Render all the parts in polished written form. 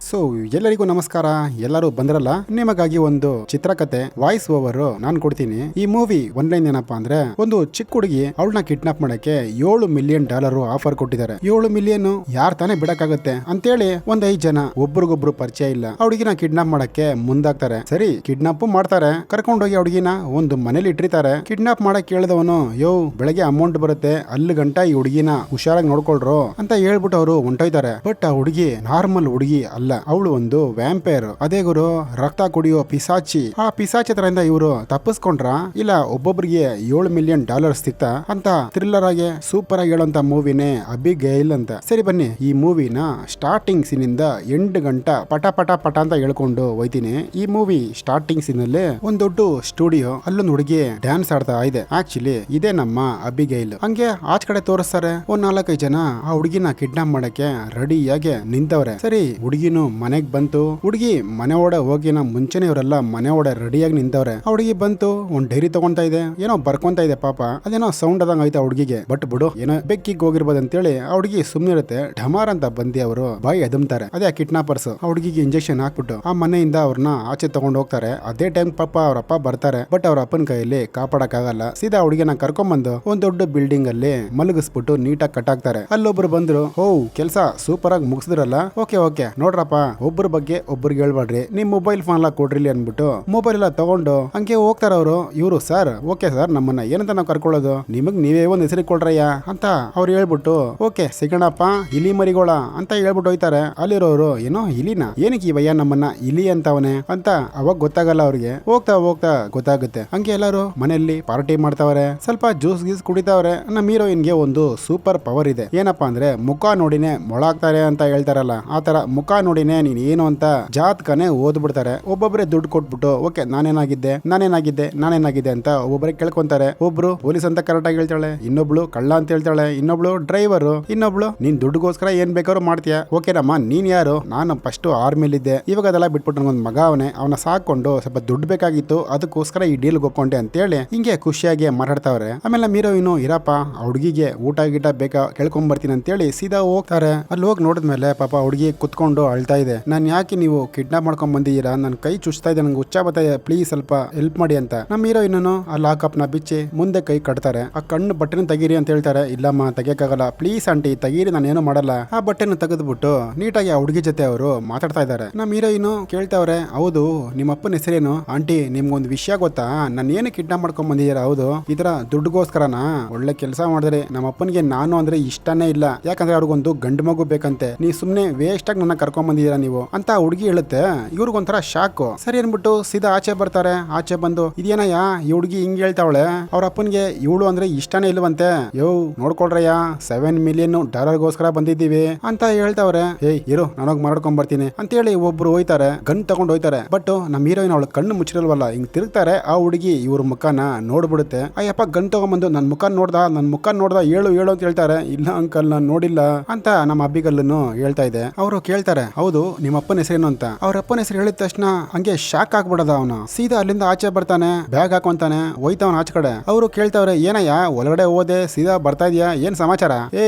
So ಎಲ್ಲರಿಗೂ ನಮಸ್ಕಾರ. ಎಲ್ಲರೂ ಬಂದ್ರಲ್ಲ, ನಿಮಗಾಗಿ ಒಂದು ಚಿತ್ರಕಥೆ ವಾಯ್ಸ್ ಓವರ್ ನಾನ್ ಕೊಡ್ತೀನಿ. ಈ ಮೂವಿ ಒನ್ಲೈನ್ ಏನಪ್ಪಾ ಅಂದ್ರೆ, ಒಂದು ಚಿಕ್ಕ ಹುಡುಗಿ ಅವಳನ್ನ ಕಿಡ್ನಾಪ್ ಮಾಡಕ್ಕೆ $7 ಮಿಲಿಯನ್ ಆಫರ್ ಕೊಟ್ಟಿದ್ದಾರೆ. 7 ಮಿಲಿಯನ್ ಯಾರ್ ತಾನೇ ಬಿಡಕ್ಕಾಗತ್ತೆ ಅಂತೇಳಿ ಒಂದ್ 5 ಜನ ಒಬ್ರಿಗೊಬ್ರು ಪರಿಚಯ ಇಲ್ಲ ಹುಡುಗಿನ ಕಿಡ್ನಾಪ್ ಮಾಡಕ್ಕೆ ಮುಂದಾಗ್ತಾರೆ. ಸರಿ, ಕಿಡ್ನಾಪ್ ಮಾಡ್ತಾರೆ. ಕರ್ಕೊಂಡೋಗಿ ಹುಡುಗಿನ ಒಂದು ಮನೇಲಿ ಇಟ್ಟಿರ್ತಾರೆ. ಕಿಡ್ನಾಪ್ ಮಾಡಕ್ ಕೇಳಿದವನು, ಬೆಳಗ್ಗೆ ಅಮೌಂಟ್ ಬರುತ್ತೆ, ಅಲ್ಲಿ ಗಂಟ ಈ ಹುಡುಗಿನ ಹುಷಾರಾಗಿ ನೋಡ್ಕೊಳ್ರು ಅಂತ ಹೇಳ್ಬಿಟ್ಟು ಅವರು ಹೊಂಟೋಯ್ತಾರೆ. ಬಟ್ ಆ ಹುಡುಗಿ ನಾರ್ಮಲ್ ಹುಡುಗಿ ಅಲ್ಲ, ಅವಳು ಒಂದು ವ್ಯಾಂಪೈರ್. ಅದೇ ಗುರು, ರಕ್ತ ಕುಡಿಯೋ ಪಿಸಾಚಿ. ಆ ಪಿಸಾಚಿ ಹತ್ರದಿಂದ ಇವರು ತಪ್ಪಿಸ್ಕೊಂಡ್ರ ಇಲ್ಲ ಒಬ್ಬೊಬ್ಬರಿಗೆ $7 ಮಿಲಿಯನ್ ಸಿಕ್ತಾ ಅಂತ ಥ್ರಿಲ್ಲರ್ ಆಗಿ ಸೂಪರ್ ಆಗಿ ಹೇಳೋಂತ ಮೂವಿನೇ ಅಬಿಗೈಲ್ ಅಂತ. ಸರಿ ಬನ್ನಿ, ಈ ಮೂವಿನ ಸ್ಟಾರ್ಟಿಂಗ್ ಸೀನ್ ಇಂದ ಎಂಡ್ ಗಂಟ ಪಟ ಪಟ ಪಟ ಅಂತ ಹೇಳ್ಕೊಂಡು ಹೋಯ್ತೀನಿ. ಈ ಮೂವಿ ಸ್ಟಾರ್ಟಿಂಗ್ ಸೀನ್ ಅಲ್ಲಿ ಒಂದ್ ದೊಡ್ಡ ಸ್ಟುಡಿಯೋ, ಅಲ್ಲೊಂದು ಹುಡುಗಿ ಡ್ಯಾನ್ಸ್ ಆಡ್ತಾ ಇದೆ. ಆಕ್ಚುಲಿ ಇದೇ ನಮ್ಮ ಅಬಿಗೈಲ್. ಹಂಗೆ ಆಚ ಕಡೆ ತೋರಿಸ್ತಾರೆ ಒಂದ್ 4-5 ಜನ ಆ ಹುಡುಗಿನ ಕಿಡ್ನಾಪ್ ಮಾಡಕ್ಕೆ ರೆಡಿಯಾಗಿ ನಿಂತವ್ರೆ. ಸರಿ, ಹುಡುಗಿನು ಮನೆಗ್ ಬಂತು. ಹುಡುಗಿ ಮನೆ ಒಡೆ ಹೋಗಿನ ಮುಂಚೆನೆ ಇವರೆಲ್ಲ ಮನೆ ಒಡೆ ರೆಡಿಯಾಗಿ ನಿಂತವ್ರೆ. ಆ ಹುಡುಗಿ ಬಂತು, ಒಂದ್ ಡೈರಿ ತಗೊಂತಾ ಇದೆ, ಏನೋ ಬರ್ಕೊಂತ ಇದೆ. ಪಾಪ ಅದೇನೋ ಸೌಂಡ್ ಆದಂಗ ಆಯ್ತಾ ಹುಡುಗಿಗೆ. ಬಟ್ ಬಿಡು, ಏನೋ ಬೆಕ್ಕಿಗೆ ಹೋಗಿರ್ಬೋದು ಅಂತೇಳಿ ಆ ಹುಡುಗಿ ಸುಮ್ನೆ ಇರುತ್ತೆ. ಢಮಾರ್ ಅಂತ ಬಂದಿ ಅವರು ಬಾಯಿ ಎದುಮ್ತಾರೆ. ಅದೇ ಕಿಡ್ನಾಪರ್ಸ್ ಆ ಹುಡುಗಿಗೆ ಇಂಜೆಕ್ಷನ್ ಹಾಕ್ಬಿಟ್ಟು ಆ ಮನೆಯಿಂದ ಅವ್ರನ್ನ ಆಚೆ ತಗೊಂಡ್ ಹೋಗ್ತಾರೆ. ಅದೇ ಟೈಮ್ ಪಾಪ ಅವ್ರ ಅಪ್ಪ ಬರ್ತಾರೆ. ಬಟ್ ಅವ್ರ ಅಪ್ಪನ ಕೈಯಲ್ಲಿ ಕಾಪಾಡಕ್ ಆಗಲ್ಲ. ಸೀದಾ ಹುಡುಗಿನ ಕರ್ಕೊಂಡ್ಬಂದು ಒಂದ್ ದೊಡ್ಡ ಬಿಲ್ಡಿಂಗ್ ಅಲ್ಲಿ ಮಲಗಿಸ್ಬಿಟ್ಟು ನೀಟಾಗಿ ಕಟ್ಟಾಕ್ತಾರೆ. ಅಲ್ಲೊಬ್ರು ಬಂದ್ರು, ಕೆಲಸ ಸೂಪರ್ ಆಗಿ ಮುಗಿಸಿದ್ರಲ್ಲ, ಓಕೆ ನೋಡ್ರಪ್ಪ, ಒಬ್ಬರ ಬಗ್ಗೆ ಒಬ್ಬರಿಗೆ ಹೇಳ್ಬೇಡ್ರಿ, ನಿಮ್ ಮೊಬೈಲ್ ಫೋನ್ ಎಲ್ಲ ಕೊಡ್ರಿ ಅನ್ಬಿಟ್ಟು ಮೊಬೈಲ್ ಎಲ್ಲ ತಗೊಂಡು ಹಂಗೆ ಹೋಗ್ತಾರ ಅವರು. ಇವರು, ಸರ್ ಓಕೆ ಸರ್, ನಮ್ಮನ್ನ ಏನಂತ ನಾವು ಕರ್ಕೊಳ್ಳೋದು, ನಿಮಗ್ ನೀವೇ ಒಂದ್ ಹೆಸರಿಗೆ ಕೊಡ್ರಯ್ಯ ಅಂತ ಅವ್ರು ಹೇಳ್ಬಿಟ್ಟು, ಓಕೆ ಸಿಗೋಣಪ್ಪ ಇಲಿ ಮರಿಗೋಳ ಅಂತ ಹೇಳ್ಬಿಟ್ಟು ಹೋಯ್ತಾರೆ. ಅಲ್ಲಿರೋರು, ಏನೋ ಇಲಿನ, ಏನಕ್ಕೆ ಇವಯ್ಯ ನಮ್ಮನ್ನ ಇಲಿ ಅಂತವನೆ ಅಂತ ಅವಾಗ ಗೊತ್ತಾಗಲ್ಲ ಅವ್ರಿಗೆ. ಹೋಗ್ತಾ ಹೋಗ್ತಾ ಗೊತ್ತಾಗುತ್ತೆ. ಹಂಗೆ ಎಲ್ಲರೂ ಮನೆಯಲ್ಲಿ ಪಾರ್ಟಿ ಮಾಡ್ತಾವ್ರೆ, ಸ್ವಲ್ಪ ಜ್ಯೂಸ್ ಗೀಸ್ ಕುಡಿತಾವ್ರೆ. ನಮ್ಮ ಹೀರೋಯಿನ್ಗೆ ಒಂದು ಸೂಪರ್ ಪವರ್ ಇದೆ. ಏನಪ್ಪಾ ಅಂದ್ರೆ, ಮುಖ ನೋಡಿನೇ ಮೊಳಾಗ್ತಾರೆ ಅಂತ ಹೇಳ್ತಾರಲ್ಲ, ಆತರ ಮುಖ ನೋಡಿನೇ ನೀನ್ ಏನು ಅಂತ ಜಾತಕನೇ ಓದ್ಬಿಡ್ತಾರೆ. ಒಬ್ಬೊಬ್ಬರೇ ದುಡ್ಡು ಕೊಟ್ಬಿಟ್ಟು, ಓಕೆ ನಾನೇನಾಗಿದ್ದೆ ಅಂತ ಒಬ್ಬೊಬ್ಬರೇ ಕೇಳ್ಕೊಂತಾರೆ. ಒಬ್ರು ಪೊಲೀಸ್ ಅಂತ ಕರೆಕ್ಟ್ ಆಗಿ ಹೇಳ್ತಾಳೆ, ಇನ್ನೊಬ್ಳು ಕಳ್ಳ ಅಂತ ಹೇಳ್ತಾಳೆ, ಇನ್ನೊಬ್ಳು ಡ್ರೈವರ್, ಇನ್ನೊಬ್ಳು ನೀನ್ ದುಡ್ಡುಗೋಸ್ಕರ ಏನ್ ಬೇಕಾದ್ರೂ ಮಾಡ್ತೀಯಾ. ಓಕೆನಮ್ಮ, ನೀನ್ ಯಾರು? ನಾನು ಫಸ್ಟ್ ಆರ್ಮಿಲಿದ್ದೆ, ಇವಾಗ ಅದೆಲ್ಲ ಬಿಟ್ಬಿಟ್ಟು ನನಗೊಂದು ಮಗ ಅವನ ಸಾಕೊಂಡು ಸ್ವಲ್ಪ ದುಡ್ಡು ಬೇಕಾಗಿತ್ತು, ಅದಕ್ಕೋಸ್ಕರ ಈ ಡೀಲ್ ಒಪ್ಕೊಂಡೆ ಅಂತೇಳಿ ಹಿಂಗೆ ಖುಷಿಯಾಗಿ ಮಾತಾಡ್ತಾವ್ರೆ. ಆಮೇಲೆ ನಮ್ಮ ಹೀರೋಯಿನ್, ಇರಪ್ಪ ಹುಡುಗಿಗೆ ಊಟ ಗೀಟ ಬೇಕಾ ಕೇಳ್ಕೊಂಡ್ ಬರ್ತೀನಿ ಅಂತೇಳಿ ಸೀದಾ ಹೋಗ್ತಾರೆ. ಅಲ್ಲಿ ಹೋಗಿ ನೋಡಿದ್ಮೇಲೆ ಪಾಪ ಹುಡುಗಿ ಕುತ್ಕೊಂಡು ಅಳ್ತಾ ಇದೆ. ನಾನ್ ಯಾಕೆ ನೀವು ಕಿಡ್ನಾಪ್ ಮಾಡ್ಕೊಂಡ್ ಬಂದಿದ್ದೀರಾ, ನನ್ ಕೈ ಚುಚ್ತಾ ಇದೆ, ನಂಗೆ ಹುಚ್ಚ ಬರ್ತಾ ಇದೆ, ಪ್ಲೀಸ್ ಸ್ವಲ್ಪ ಹೆಲ್ಪ್ ಮಾಡಿ ಅಂತ. ನಮ್ಮ ಹೀರೋಯಿನ್ ಆ ಲಾಕಪ್ ನ ಬಿಚ್ಚಿ ಮುಂದೆ ಕೈ ಕಟ್ತಾರೆ. ಆ ಕಣ್ಣು ಬಟ್ಟೆನ ತೆಗೀರಿ ಅಂತ ಹೇಳ್ತಾರೆ. ಇಲ್ಲಮ್ಮ ತೆಗಿಯಕ್ಕಾಗಲ್ಲ, ಪ್ಲೀಸ್ ಆಂಟಿ ತೆಗೀರಿ, ನಾನು ಏನು ಮಾಡಲ್ಲ. ಆ ಬಟ್ಟೆನ ತೆಗೆದ್ಬಿಟ್ಟು ನೀಟಾಗಿ ಆ ಹುಡುಗಿ ಜೊತೆ ಅವರು ಮಾತಾಡ್ತಾ ಇದ್ದಾರೆ. ನಮ್ಮ ಹೀರೋಯಿನ್ ಕೇಳ್ತಾವ್ರೆ, ಹೌದು ನಿಮ್ಮ ಅಪ್ಪನ ಹೆಸರೇನು? ಆಂಟಿ ನಿಮ್ಗೊಂದು ವಿಷಯ ಗೊತ್ತಾ, ನಾನು ಏನು ಕಿಡ್ನಾಪ್ ಮಾಡ್ಕೊಂಡ್ ಬಂದಿದ್ದೀರಾ? ಹೌದು, ಇದರ ದುಡ್ಡುಗೋಸ್ಕರನಾ? ಒಳ್ಳೆ ಕೆಲಸ ಮಾಡಿದ್ರೆ. ನಮ್ಮ ಅಪ್ಪನಿಗೆ ನಾನು ಅಂದ್ರೆ ಇಷ್ಟನೇ ಇಲ್ಲ, ಯಾಕಂದ್ರೆ ಅವ್ರಿಗೊಂದು ಗಂಡು ಮಗು ಬೇಕಂತೆ. ನೀ ಸುಮ್ನೆ ವೇಸ್ಟ್ ಆಗಿ ನನ್ನ ಕರ್ಕೊಂಡ್ ಬಂದಿದ್ದೀರಾ ನೀವು ಅಂತ ಹುಡುಗಿ ಹೇಳುತ್ತೆ. ಇವ್ರಿಗೊಂಥರ ಶಾಕು. ಸರಿ ಅನ್ಬಿಟ್ಟು ಸೀದಾ ಆಚೆ ಬರ್ತಾರೆ. ಆಚೆ ಬಂದು, ಇದೇನಯ್ಯ ಈ ಹುಡುಗಿ ಹಿಂಗ್ ಹೇಳ್ತಾವಳೆ, ಅವ್ರ ಅಪ್ಪನ್ಗೆ ಇವಳು ಅಂದ್ರೆ ಇಷ್ಟನೇ ಇಲ್ವಂತೆ. ನೋಡ್ಕೊಳ್ರಯ್ಯ, $7 ಮಿಲಿಯನ್ ಗೋಸ್ಕರ ಬಂದಿದ್ದೀವಿ ಅಂತ ಹೇಳ್ತಾವ್ರೆ. ಇರು ನಾನೋಗಿ ಮಾರಾಡ್ಕೊಂಡ್ ಬರ್ತೀನಿ ಅಂತೇಳಿ ಒಬ್ರು ಹೋಯ್ತಾರೆ, ಗನ್ ತಗೊಂಡ್ ಹೋಯ್ತಾರೆ. ಬಟ್ ನಮ್ಮ ಹೀರೋಯಿನ್ ಅವಳು ಕಣ್ಣು ಮುಚ್ಚಿರಲ್ವಲ್ಲ, ಹಿಂಗ್ ತಿರುಗ್ತಾರೆ. ಆ ಹುಡುಗಿ ಇವ್ರ ಮುಖನ ನೋಡ್ಬಿಡುತ್ತೆ. ಅಯ್ಯಪ್ಪ ಗನ್ ತಗೊಂಡ್ಬಂದು ನನ್ನ ಮುಖ ನೋಡ್ದ ಹೇಳು ಅಂತ ಹೇಳ್ತಾರೆ. ಇಲ್ಲ ಅಂಕಲ್ ನಾನು ನೋಡಿಲ್ಲ ಅಂತ ನಮ್ಮ ಅಬ್ಬಿಗಲ್ಲನ್ನು ಹೇಳ್ತಾ ಇದೆ. ಅವರು ಕೇಳ್ತಾರೆ, ಹೌದು ನಿಮ್ಮ ಅಪ್ಪನ ಹೆಸರೇನು ಅಂತ. ಅವ್ರ ಅಪ್ಪನ ಹೆಸರು ಹೇಳಿದ ತಕ್ಷಣ ಹಂಗೆ ಶಾಕ್ ಆಗ್ಬಿಡದ ಅವನು. ಸೀದಾ ಅಲ್ಲಿಂದ ಆಚೆ ಬರ್ತಾನೆ, ಬ್ಯಾಗ್ ಹಾಕೊಂತಾನೆ, ಹೋಯ್ತಾವನ ಆಚೆ ಕಡೆ. ಅವರು ಕೇಳ್ತಾವ್ರೆ, ಏನಯ್ಯ ಒಳಗಡೆ ಹೋದೆ ಸೀದಾ ಬರ್ತಾ ಇದೀಯಾ, ಏನ್ ಸಮಾಚಾರ?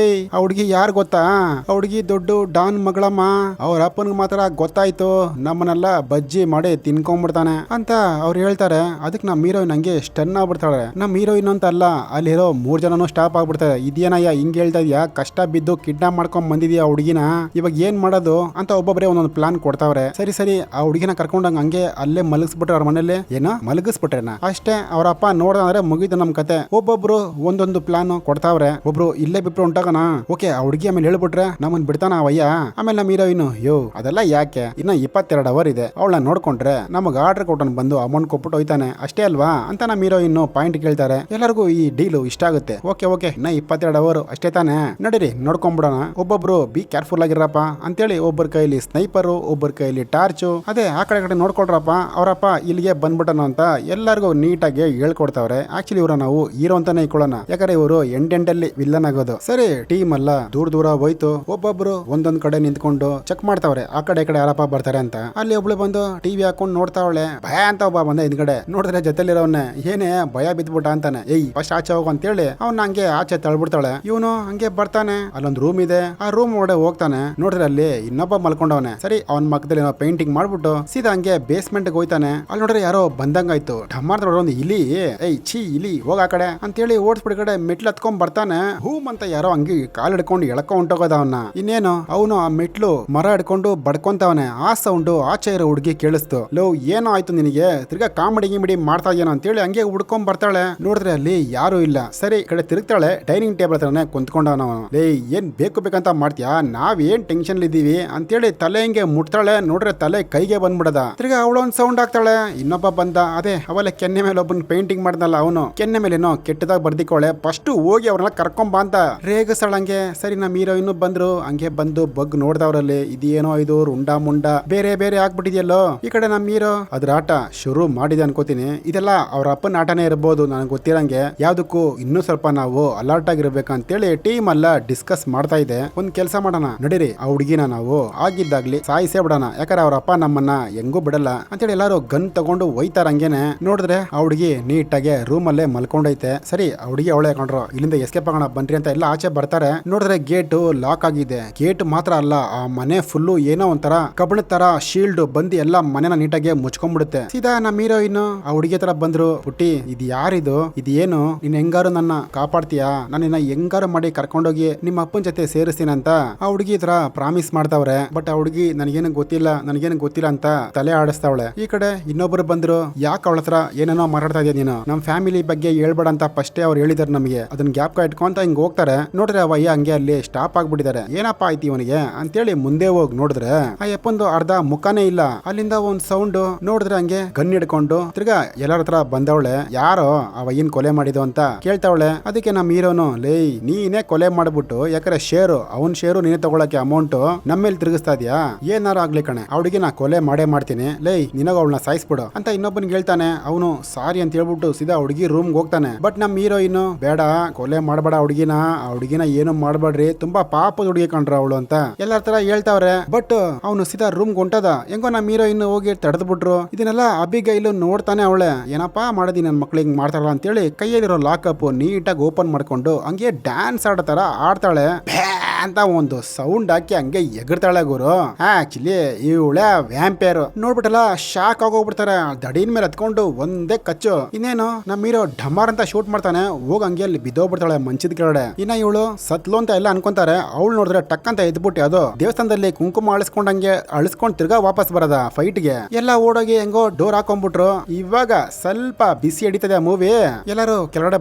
ಆ ಹುಡುಗಿ ಯಾರು ಗೊತ್ತಾ? ಆ ಹುಡುಗಿ ದೊಡ್ಡ ಡಾನ್ ಮಗಳಮ್ಮ. ಅವ್ರ ಅಪ್ಪನಿಗೆ ಮಾತ್ರ ಗೊತ್ತಾಯ್ತು, ನಮ್ಮನ್ನೆಲ್ಲ ಬಜ್ಜಿ ಮಾಡಿ ತಿನ್ಕೊಂಡ್ಬಿಡ್ತಾನೆ ಅಂತ ಅವ್ರು ಹೇಳ್ತಾರೆ. ಅದಕ್ಕೆ ನಮ್ಮ ಹೀರೋಯಿನ್ ಹಂಗೆ ಸ್ಟನ್ ಆಗ್ಬಿಡ್ತಾಳೆ. ನಮ್ಮ ಹೀರೋಯಿನ್ ಅಂತ ಅಲ್ಲ, ಅಲ್ಲಿರೋ 3 ಜನನು ಸ್ಟಾಪ್ ಆಗ್ಬಿಡ್ತಾರೆ. ಇದೇನಯ್ಯ ಹಿಂಗ್ ಹೇಳ್ತಾ ಇದೀಯಾ, ಕಷ್ಟ ಬಿದ್ದು ಕಿಡ್ನಾಪ್ ಮಾಡ್ಕೊಂಡ್ ಬಂದಿದ್ಯಾ ಹುಡುಗಿನ, ಇವಾಗ ಏನ್ ಮಾಡೋದು ಅಂತ ಒಬ್ಬೊಬ್ಬರೇ ಒಂದೊಂದು ಪ್ಲಾನ್ ಕೊಡ್ತಾವ್ರೆ. ಸರಿ ಆ ಹುಡುಗಿನ ಕರ್ಕೊಂಡಂಗ ಹಂಗೆ ಅಲ್ಲೇ ಮಲಗಿಸ್ಬಿಟ್ರೆ ಅವ್ರ ಮನೇಲಿ. ಏನೋ ಮಲಗಿಸ್ಬಿಟ್ರೇನ ಅಷ್ಟೇ. ಅವ್ರ ಅಪ್ಪ ನೋಡ್ದಂದ್ರೆ ಮುಗಿದು ನಮ್ ಕತೆ. ಒಬ್ಬೊಬ್ರು ಒಂದೊಂದು ಪ್ಲಾನ್ ಕೊಡ್ತಾವ್ರೆ. ಒಬ್ರು ಇಲ್ಲೇ ಬಿಟ್ಟು ಹೊಂಟಾಗನ, ಓಕೆ ಆ ಹುಡುಗಿ ಆಮೇಲೆ ಹೇಳ್ಬಿಟ್ರೆ ನಮ್ಮನ್ ಬಿಡ್ತಾನ ಅವಯ್ಯ. ಆಮೇಲೆ ನಮ್ಮ ಹೀರೋಯಿನ್, ಅದೆಲ್ಲ ಯಾಕೆ, ಇನ್ನ 22 ಅವರ್ ಇದೆ, ಅವಳನ್ನ ನೋಡ್ಕೊಂಡ್ರೆ ನಮಗ್ ಆರ್ಡರ್ ಕೊಟ್ಟನ್ ಬಂದು ಅಮೌಂಟ್ ಕೊಟ್ಬಿಟ್ಟು ಹೋಯ್ತಾನೆ ಅಷ್ಟೇ ಅಲ್ವಾ ಅಂತ ನಮ್ಮ ಹೀರೋಯಿನ್ ಪಾಯಿಂಟ್ ಕೇಳ್ತಾರೆ. ಎಲ್ಲರಿಗೂ ಈ ಡೀಲು ಇಷ್ಟ ಆಗುತ್ತೆ. ಓಕೆ ಇನ್ನ 22 ಅವರ್ ಅಷ್ಟೇ ತಾನೆ, ನಡೀರಿ ನೋಡ್ಕೊಂಡ್ಬಿಡೋಣ. ಒಬ್ಬೊಬ್ರು ಬಿ ಕೇರ್ಫುಲ್ ಆಗಿರಪ್ಪ ಅಂತೇಳಿ ಒಬ್ಬರ ಕೈಲಿ ಸ್ನೈಪರು, ಒಬ್ಬರ ಕೈಲಿ ಟಾರ್ಚು, ಅದೇ ಆ ಕಡೆ ನೋಡ್ಕೊಳ್ರಪ್ಪ, ಅವರಪ್ಪ ಇಲ್ಲಿಗೆ ಬಂದ್ಬಿಟ್ಟನು ಅಂತ ಎಲ್ಲರಿಗೂ ನೀಟಾಗಿ ಹೇಳ್ಕೊಡ್ತಾವ್ರೆ. ಆಕ್ಚುಲಿ ಇವ್ರ ನಾವು ಹೀರೋ ಅಂತಾನೆ ಇಟ್ಕೊಳ್ಳೋಣ, ಯಾಕಂದ್ರೆ ಇವರು ಎಂಡೆಂಡಲ್ಲಿ ವಿಲ್ಲನ್ ಆಗೋದು. ಸರಿ ಟೀಮ್ ಎಲ್ಲ ದೂರ ಹೋಯ್ತು. ಒಬ್ಬೊಬ್ರು ಒಂದೊಂದ್ ಕಡೆ ನಿಂತ್ಕೊಂಡು ಚೆಕ್ ಮಾಡ್ತಾವ್ರೆ, ಆ ಕಡೆ ಯಾರಪ್ಪ ಬರ್ತಾರೆ ಅಂತ. ಅಲ್ಲಿ ಒಬ್ಳು ಬಂದು ಟಿವಿ ಹಾಕೊಂಡು ನೋಡ್ತಾವಳೆ. ಭಯ ಅಂತ ಒಬ್ಬ ಬಂದ ಹಿಂದ್ಗಡೆ. ನೋಡಿದ್ರೆ ಜೊತೆಲಿರೋವನ್ನೇ, ಏನೇ ಭಯ ಬಿದ್ಬಿಟ್ಟ ಅಂತಾನೆ. ಫಸ್ಟ್ ಆಚೆ ಹೋಗು ಅಂತೇಳಿ ಅವ್ನ ಹಂಗೆ ಆಚೆ ತಳ್ಬಿಡ್ತಾಳೆ. ಇವನು ಹಂಗೆ ಬರ್ತಾನೆ. ಅಲ್ಲೊಂದು ರೂಮ್ ಇದೆ, ಆ ರೂಮ್ ಒಳಗಡೆ ಹೋಗ್ತಾನೆ. ನೋಡ್ರಿ ಅಲ್ಲಿ ಇನ್ನೊಬ್ಬ ನಿಂತ್ಕೊಂಡವನೆ. ಸರಿ ಅವನ್ ಮಕ್ಕದಲ್ಲಿ ಏನೋ ಪೇಂಟಿಂಗ್ ಮಾಡ್ಬಿಟ್ಟು ಸೀದಾ ಹಂಗೆ ಬೇಸ್ಮೆಂಟ್ ಹೋಯ್ತಾನೆ. ಅಲ್ಲಿ ನೋಡ್ರೆ ಯಾರೋ ಬಂದಂಗಾಯ್ತು. ಢಮಾರ್ ಒಂದು ಇಲಿ, ಏಯ್ ಛೀ ಇಲಿ ಹೋಗ ಆ ಕಡೆ ಅಂತೇಳಿ ಓಡಿಸ್ಬಿಡ ಕಡೆ ಮೆಟ್ಲು ಹತ್ಕೊಂಡ್ ಬರ್ತಾನೆ. ಹೂಮ್ ಅಂತ ಯಾರೋ ಹಂಗಿ ಕಾಲ್ ಹಿಡ್ಕೊಂಡು ಎಳ್ಕೊ ಹೊಂಟೋಗೋದ ಅವನ್ನ. ಇನ್ನೇನು ಅವನು ಆ ಮೆಟ್ಲು ಮರ ಹಿಡ್ಕೊಂಡು ಬಡ್ಕೊಂತವನೆ. ಆ ಸೌಂಡು ಆಚೆ ಇರೋ ಹುಡುಗಿ ಕೇಳಿಸ್ತು. ಲೋ ಏನೋ ಆಯ್ತು ನಿನಗೆ, ತಿರ್ಗಾ ಕಾಮಿಡಿ ಗಿಮಿಡಿ ಮಾಡ್ತಾ ಇದೆಯೋ ಅಂತೇಳಿ ಹಂಗೆ ಹುಡ್ಕೊಂಡ್ ಬರ್ತಾಳೆ. ನೋಡಿದ್ರೆ ಅಲ್ಲಿ ಯಾರು ಇಲ್ಲ. ಸರಿ ಈ ಕಡೆ ತಿರುಗ್ತಾಳೆ. ಡೈನಿಂಗ್ ಟೇಬಲ್ ಹತ್ರನೇ ಕುಂತ್ಕೊಂಡವನು. ಲೇ ಏನ್ ಬೇಕು ಬೇಕಂತ ಮಾಡ್ತೀಯಾ, ನಾವ್ ಏನ್ ಟೆನ್ಷನ್ ಇದ್ದೀವಿ ಅಂತೇಳಿ ತಲೆ ಹಿಂಗೆ ಮುಟ್ತಾಳೆ. ನೋಡ್ರೆ ತಲೆ ಕೈಗೆ ಬಂದ್ಬಿಡದ. ತಿರ್ಗಾ ಅವಳೊಂದ್ ಸೌಂಡ್ ಆಗ್ತಾಳೆ. ಇನ್ನೊಬ್ಬ ಬಂದ. ಅದೇ ಅವಲ್ಲ ಕೆನ್ನೆ ಮೇಲೆ ಒಬ್ಬನ್ ಪೇಂಟಿಂಗ್ ಮಾಡ್ದಲ್ಲ ಅವನು. ಕೆನ್ನೆ ಮೇಲೆ ಏನೋ ಕೆಟ್ಟದಾಗ ಬರ್ದಿಕೊಳ್ಳೆ. ಫಸ್ಟ್ ಹೋಗಿ ಅವ್ರನ್ನ ಕರ್ಕೊಂಬ ಅಂತ ರೇಗಸಳಂಗೆ. ಸರಿ ನಮ್ಮ ಹೀರೋಯಿನ್ ಬಂದ್ರು. ಹಂಗೆ ಬಂದು ಬಗ್ ನೋಡ್ದವ್ರಲ್ಲಿ ಇದೇನೋ ಇದು ರುಂಡ ಮುಂಡ ಬೇರೆ ಬೇರೆ ಆಗ್ಬಿಟ್ಟಿದ್ಯಲ್ಲೋ. ಈ ಕಡೆ ನಮ್ಮ ಹೀರೋ ಅದ್ರ ಆಟ ಶುರು ಮಾಡಿದೆ ಅನ್ಕೋತೀನಿ. ಇದೆಲ್ಲ ಅವ್ರ ಅಪ್ಪನ ಆಟನೇ ಇರ್ಬೋದು ನನಗೆ ಗೊತ್ತಿರಂಗೆ. ಯಾವ್ದಕ್ಕೂ ಇನ್ನೂ ಸ್ವಲ್ಪ ನಾವು ಅಲರ್ಟ್ ಆಗಿರ್ಬೇಕಂತೇಳಿ ಟೀಮ್ ಎಲ್ಲ ಡಿಸ್ಕಸ್ ಮಾಡ್ತಾ ಇದೆ. ಒಂದ್ ಕೆಲಸ ಮಾಡೋಣ ನಡೀರಿ, ಆ ಹುಡುಗಿನ ನಾವು ಆಗಿದ್ದಾಗ್ಲಿ ಸಾಯಿಸೇ ಬಿಡೋಣ. ಯಾಕಂದ್ರೆ ಅವ್ರ ಅಪ್ಪ ನಮ್ಮನ್ನ ಹೆಂಗೂ ಬಿಡಲ್ಲ ಅಂತೇಳಿ ಎಲ್ಲಾರು ಗನ್ ತಗೊಂಡು ಒಯ್ತಾರ. ಹಂಗೇನೆ ನೋಡಿದ್ರೆ ಆ ಹುಡುಗಿ ನೀಟಾಗೆ ರೂಮ್ ಅಲ್ಲೇ ಮಲ್ಕೊಂಡೈತೆ. ಸರಿ ಆ ಹುಡುಗಿ ಅವಳೆ ಕೊಂಡ್ರು ಇಲ್ಲಿಂದ ಎಸ್ಕೇಪ್ ಆಗೋಣ ಬನ್ರಿ ಅಂತ ಎಲ್ಲ ಆಚೆ ಬರ್ತಾರೆ. ನೋಡಿದ್ರೆ ಗೇಟ್ ಲಾಕ್ ಆಗಿದೆ. ಗೇಟ್ ಮಾತ್ರ ಅಲ್ಲ, ಆ ಮನೆ ಫುಲ್ಲು ಏನೋ ಒಂಥರ ಕಬ್ಬಣ ತರ ಶೀಲ್ಡ್ ಬಂದು ಎಲ್ಲ ಮನೆನ ನೀಟಾಗೆ ಮುಚ್ಕೊಂಡ್ಬಿಡುತ್ತೆ. ಸೀದಾ ನಮ್ಮ ಹೀರೋಯಿನ್ ಆ ಹುಡುಗಿ ತರ ಬಂದ್ರು. ಪುಟ್ಟಿ ಇದು ಯಾರಿದು, ಇದು ಏನು, ನೀನ್ ಹೆಂಗಾರು ನನ್ನ ಕಾಪಾಡ್ತೀಯಾ, ನನ್ನ ಹೆಂಗಾರು ಮಾಡಿ ಕರ್ಕೊಂಡೋಗಿ ನಿಮ್ಮ ಅಪ್ಪನ ಜೊತೆ ಸೇರಿಸ್ತೀನಿ ಅಂತ ಆ ಹುಡುಗಿ ತರ ಪ್ರಾಮಿಸ್ ಮಾಡ್ತಾವ್ರೆ. ಬಟ್ ಆ ಹುಡುಗಿ ನನಗೇನು ಗೊತ್ತಿಲ್ಲ ಅಂತ ತಲೆ ಆಡಿಸ್ತಾವಳೆ. ಈ ಕಡೆ ಇನ್ನೊಬ್ರು ಬಂದ್ರು. ಯಾಕೆ ಅವಳ ಹತ್ರ ಏನೇನೋ ಮಾತಾಡ್ತಾ ಇದೆಯಾ ನೀನು, ನಮ್ ಫ್ಯಾಮಿಲಿ ಬಗ್ಗೆ ಹೇಳ್ಬೇಡ ಅಂತ ಫಸ್ಟೇ ಅವ್ರು ಹೇಳಿದಾರೆ ನಮಗೆ. ಅದನ್ನ ಗ್ಯಾಪ್ ಇಟ್ಕೊಂತ ಹಿಂಗ್ ಹೋಗ್ತಾರೆ. ನೋಡ್ರೆ ಅವಯ್ಯ ಹಂಗೆ ಅಲ್ಲಿ ಸ್ಟಾಪ್ ಆಗ್ಬಿಟ್ಟಿದ್ದಾರೆ. ಏನಪ್ಪಾ ಆಯ್ತು ಇವನಿಗೆ ಅಂತೇಳಿ ಮುಂದೆ ಹೋಗಿ ನೋಡಿದ್ರೆ ಆ ಯಪ್ಪಂದು ಅರ್ಧ ಮುಖಾನೇ ಇಲ್ಲ. ಅಲ್ಲಿಂದ ಒಂದ್ ಸೌಂಡ್ ನೋಡಿದ್ರೆ ಹಂಗೆ ಗನ್ ಹಿಡ್ಕೊಂಡು ತಿರ್ಗಾ ಎಲ್ಲರ ಹತ್ರ ಬಂದವಳೆ. ಯಾರೋ ಅವಯ್ಯನ್ ಕೊಲೆ ಮಾಡಿದ್ದು ಅಂತ ಕೇಳ್ತಾವಳೆ. ಅದಕ್ಕೆ ನಮ್ಮ ಹೀರೋನು ಲೇ ನೀನೇ ಕೊಲೆ ಮಾಡ್ಬಿಟ್ಟು ಯಾಕಂದ್ರೆ ಅವನ್ ಶೇರು ನೀನೇ ತಗೊಳಕ್ಕೆ ಅಮೌಂಟ್ ನಮ್ಮೇಲೆ ತಿರುಗಿಸ್ತಾ ಇದೆಯಾ, ಏನಾರ ಆಗ್ಲಿ ಕಣೆ ಆ ಹುಡುಗಿನ ಕೊಲೆ ಮಾಡೇ ಮಾಡ್ತೀನಿ, ಲೇ ನಿನಗ ಅವಳನ್ನ ಸಾಯಿಸ್ಬಿಡು ಅಂತ ಇನ್ನೊಬ್ಬನ್ ಹೇಳ್ತಾನೆ. ಅವನು ಸಾರಿ ಅಂತ ಹೇಳ್ಬಿಟ್ಟು ಸೀದಾ ಹುಡುಗಿ ರೂಮ್ಗೆ ಹೋಗ್ತಾನೆ. ಬಟ್ ನಮ್ ಹೀರೋಯಿನ್ ಬೇಡ ಕೊಲೆ ಮಾಡಬೇಡ ಆ ಹುಡುಗಿನ ಏನು ಮಾಡ್ಬೇಡ್ರಿ, ತುಂಬಾ ಪಾಪದ ಹುಡುಗಿ ಕಂಡ್ರ ಅವಳು ಅಂತ ಎಲ್ಲರ ತರ ಹೇಳ್ತಾವ್ರೆ. ಬಟ್ ಅವನು ಸೀದಾ ರೂಮ್ ಹೊಂಟದ. ಹೆಂಗೋ ನಮ್ ಹೀರೋಯಿನ್ ಹೋಗಿ ತಡೆದು ಬಿಟ್ರು. ಇದನ್ನೆಲ್ಲ ಅಬಿಗೈಲು ನೋಡ್ತಾನೆ ಅವಳೆ. ಏನಪ್ಪಾ ಮಾಡೋದಿ ನನ್ ಮಕ್ಳಿಗೆ ಮಾಡ್ತಾರಲ್ಲ ಅಂತೇಳಿ ಕೈಯಲ್ಲಿರೋ ಲಾಕಪ್ ನೀಟಾಗಿ ಓಪನ್ ಮಾಡ್ಕೊಂಡು ಹಂಗೆ ಡ್ಯಾನ್ಸ್ ಆಡತಾರ ಆಡ್ತಾಳೆ. ಅಂತ ಒಂದು ಸೌಂಡ್ ಹಾಕಿ ಹಂಗೆ ಎಗರ್ತಾಳೆ ಗುರು. ಆಕ್ಚುಲಿ ಇವಳೆ ವ್ಯಾಂಪೇರ್ ನೋಡ್ಬಿಟ್ಟಲ್ಲ ಶಾಕ್ ಆಗೋಗ್ಬಿಡ್ತಾರೆ. ದಡಿನ ಮೇಲೆ ಹತ್ಕೊಂಡು ಒಂದೇ ಕಚ್ಚು. ಇನ್ನೇನು ನಮ್ಮ ಹೀರೋ ಢಮಾರ್ ಅಂತ ಶೂಟ್ ಮಾಡ್ತಾನೆ. ಹೋಗ್ ಹಂಗೆ ಅಲ್ಲಿ ಬಿದ್ದೋಗ್ಬಿಡ್ತಾಳೆ ಮಂಚದ ಕೆಳಗಡೆ. ಇನ್ನ ಇವಳು ಸತ್ಲು ಅಂತ ಎಲ್ಲ ಅನ್ಕೊಂತಾರೆ. ಅವಳು ನೋಡಿದ್ರೆ ಟಕ್ ಅಂತ ಎದ್ಬಿಟ್ಟು ಅದು ದೇವಸ್ಥಾನದಲ್ಲಿ ಕುಂಕುಮ ಅಳಿಸ್ಕೊಂಡ್ ತಿರ್ಗಾ ವಾಪಸ್ ಬರದ ಫೈಟ್ಗೆ ಎಲ್ಲ ಓಡೋಗಿ ಹೆಂಗೋ ಡೋರ್ ಹಾಕೊಂಡ್ಬಿಟ್ರು. ಇವಾಗ ಸ್ವಲ್ಪ ಬಿಸಿ ಹಿಡಿತದೆ ಆ ಮೂವಿ. ಎಲ್ಲರೂ ಕೆಳಗಡೆ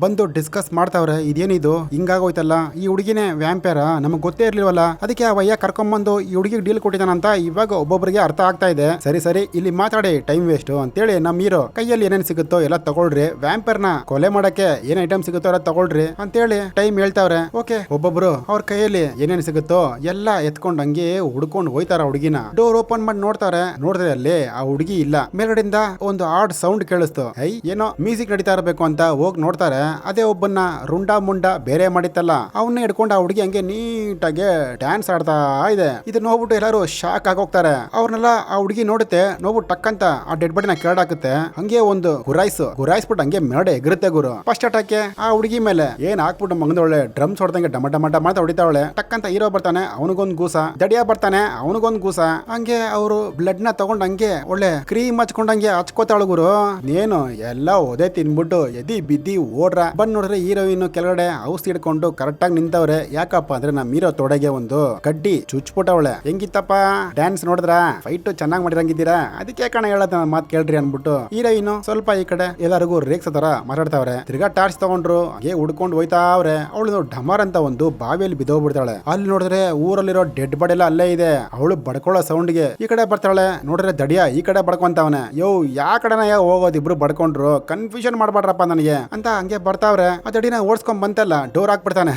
ಬಂದು ಡಿಸ್ಕಸ್ ಮಾಡ್ತಾವ್ರೆ. ಇದೇನಿದು ಹಿಂಗಾಗೋಯ್ತಲ್ಲ, ಈ ಹುಡುಗಿನೇ ವ್ಯಾಂಪೇರ ನಮಗ್ ಗೊತ್ತೇ ಇರ್ಲಿಲ್ವಲ್ಲ. ಅದಕ್ಕೆ ಆ ವಯ್ಯ ಕರ್ಕೊಂಡ್ಬಂದು ಈ ಹುಡುಗಿಗೆ ಡೀಲ್ ಕೊಟ್ಟಿದ್ದಾನಂತ ಇವಾಗ ಒಬ್ಬೊಬ್ಬರಿಗೆ ಅರ್ಥ ಆಗ್ತಾ ಇದೆ. ಸರಿ ಇಲ್ಲಿ ಮಾತಾಡಿ ಟೈಮ್ ವೇಸ್ಟ್ ಅಂತೇಳಿ ನಮ್ ಹೀರೋ ಕೈಯಲ್ಲಿ ಏನೇನ್ ಸಿಗುತ್ತೋ ಎಲ್ಲ ತಗೊಳ್ರಿ, ವ್ಯಾಂಪರ್ನ ಕೊಲೆ ಮಾಡಕ್ಕೆ ಏನ್ ಐಟಮ್ ಸಿಗುತ್ತೋ ಎಲ್ಲ ತಗೊಳ್ರಿ ಅಂತೇಳಿ ಟೈಮ್ ಹೇಳ್ತಾವ್ರೆ. ಓಕೆ ಒಬ್ಬೊಬ್ರು ಅವ್ರ ಕೈಯಲ್ಲಿ ಏನೇನ್ ಸಿಗುತ್ತೋ ಎಲ್ಲ ಎತ್ಕೊಂಡ್ ಹಂಗೆ ಹುಡ್ಕೊಂಡು ಹೋಯ್ತಾರ ಹುಡುಗಿನ. ಡೋರ್ ಓಪನ್ ಮಾಡಿ ನೋಡಿದ್ರೆ ಅಲ್ಲಿ ಆ ಹುಡುಗಿ ಇಲ್ಲ. ಮೇಲ್ಗಡೆಯಿಂದ ಒಂದು ಹಾರ್ಡ್ ಸೌಂಡ್ ಕೇಳಿಸ್ತು. ಏನೋ ಮ್ಯೂಸಿಕ್ ನಡೀತಾ ಇರಬೇಕು ಅಂತ ಹೋಗಿ ನೋಡ್ತಾರೆ. ಅದೇ ಒಬ್ಬನ್ನ ರುಂಡ ಮುಂಡ ಬೇರೆ ಮಾಡಿತ್ತಲ್ಲ ಅವನ್ನೇ ಹಿಡ್ಕೊಂಡು ಆ ಹುಡುಗಿ ಹಂಗೆ ನೀಟಾಗೆ ಡ್ಯಾನ್ಸ್ ಆಡ್ತಾ ಇದೆ. ಇದನ್ನ ನೋಡ್ಬಿಟ್ಟು ಎಲ್ಲರೂ ಶಾಕ್ ಆಗೋಗ್ತಾರೆ. ಅವ್ರನ್ನೆಲ್ಲ ಆ ಹುಡುಗಿ ನೋಡ್ಬಿಟ್ಟು ಟಕ್ ಅಂತ ಆ ಡೆಡ್ ಬಾಡಿನ ಕೆಳಗಾಕುತ್ತೆ. ಹಂಗೆ ಒಂದು ಗುರಾಯಿಸ್ಬಿಟ್ಟು ಹಂಗೆ ಮೇಡೆ ಎಗರುತ್ತೆ ಗುರು. ಫಸ್ಟ್ ಅಟ್ಯಾಕೆ ಆ ಹುಡುಗಿ ಮೇಲೆ ಏನ್ ಹಾಕ್ಬಿಟ್ಟು ಮಗದೊಳ್ಳೆ ಡ್ರಮ್ಸ್ ಹೊಡೆದಂಗೆ ಡಮ ಮಾತಾ ಹೊಡಿತಾವಳೆ. ಟಕ್ ಅಂತ ಹೀರೋ ಬರ್ತಾನೆ, ಅವನಿಗೊಂದ್ ಗೂಸ. ದಡಿಯಾ ಬರ್ತಾನೆ, ಅವನಿಗೊಂದ್ ಗೂಸ. ಹಂಗೆ ಅವರು ಬ್ಲಡ್ ನ ತಗೊಂಡ್ ಹಂಗೆ ಒಳ್ಳೆ ಕ್ರೀಮ್ ಹಚ್ಕೊಂಡಂಗೆ ಹಚ್ಕೋತಾಳ ಗುರು. ಏನು ಎಲ್ಲ ಒದೆ ತಿನ್ಬಿಟ್ಟು ಎದಿ ಬಿದ್ದಿ ಓಡ್ರ. ಬಂದ್ ನೋಡ್ರೆ ಹೀರೋಯಿನ್ ಕೆಳಗಡೆ ಔಷಧಿ ಹಿಡ್ಕೊಂಡು ಕರೆಕ್ಟ್ ಆಗಿ ನಿಂತವ್ರೆ. ಯಾಕಪ್ಪ ಅಂದ್ರೆ ನಮ್ ಹೀರೋ ತೊಡೆಗೆ ಒಂದು ಕಡ್ಡಿ ಚುಚ್ಬಿಟ್ಟವಳೆ. ಹೆಂಗಿತ್ತಪ್ಪ ಡ್ಯಾನ್ಸ್ ನೋಡಿದ್ರ, ಫೈಟ್ ಚೆನ್ನಾಗಿ ಮಾಡಿರಂಗಿದ್ದೀರಾ, ಅದಕ್ಕೆ ಕಣ ಹೇಳದ ಮಾತ್ ಕೇಳ್ರಿ ಅನ್ಬಿಟ್ಟು ಹೀರೋಯಿನ್ ಸ್ವಲ್ಪ ಈ ಕಡೆ ಎಲ್ಲರಿಗೂ ರೇಕ್ಸ್ ತರ ಮಾತಾಡ್ತಾವ್ರೆ. ತಿರ್ಗಾ ಟಾರ್ಚ್ ತಗೊಂಡ್ರು ಹಂಗೆ ಹುಡ್ಕೊಂಡು ಹೋಯ್ತಾವ್ರೆ. ಅವಳು ಢಮಾರ್ ಅಂತ ಒಂದು ಬಾವಿಯಲ್ಲಿ ಬಿದ್ದೋಗ್ಬಿಡ್ತಾಳೆ. ಅಲ್ಲಿ ನೋಡಿದ್ರೆ ಊರಲ್ಲಿರೋ ಡೆಡ್ ಬಾಡಿ ಎಲ್ಲ ಅಲ್ಲೇ ಇದೆ. ಅವಳು ಬಡ್ಕೊಳ್ಳೋ ಸೌಂಡ್ಗೆ ಈ ಕಡೆ ಬರ್ತಾಳೆ. ನೋಡ್ರೆ ದಡಿಯಾ ಈ ಕಡೆ ಬಡ್ಕೊಂತವನೆ. ಯಾ ಕಡೆನ ಹೋಗೋದು ಇಬ್ರು ಬಡ್ಕೊಂಡ್ರು, ಕನ್ಫ್ಯೂಷನ್ ಮಾಡ್ಬಾಡ್ರಪ್ಪ ನನಗೆ ಅಂತ ಹಂಗೆ ಬರ್ತಾವ್ರೆ. ಆ ದಡಿನ ಓಡಿಸ್ಕೊಂಡ್ ಬಂತಲ್ಲ ಡೋರ್ ಹಾಕ್ಬಿಡ್ತಾನೆ.